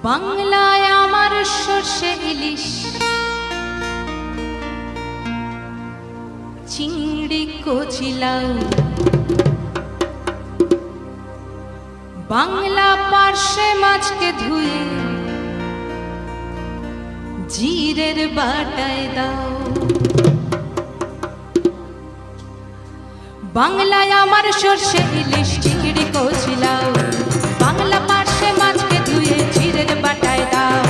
বাংলায় আমার সর্ষে ইলিশ, চিংড়ি কচি লাউ, বাংলা পার্শে মাছকে ধুয়ে জিরের বাটায় দাও। বাংলায় আমার সর্ষে ইলিশ, চিংড়ি কচি লাউ, বাংলা পার্শে মাছকে ধুয়ে জিরের বাটায় দাও।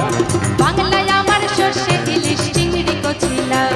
বাংলায় আমার সর্ষে ইলিশ, চিংড়ি কচি লাউ,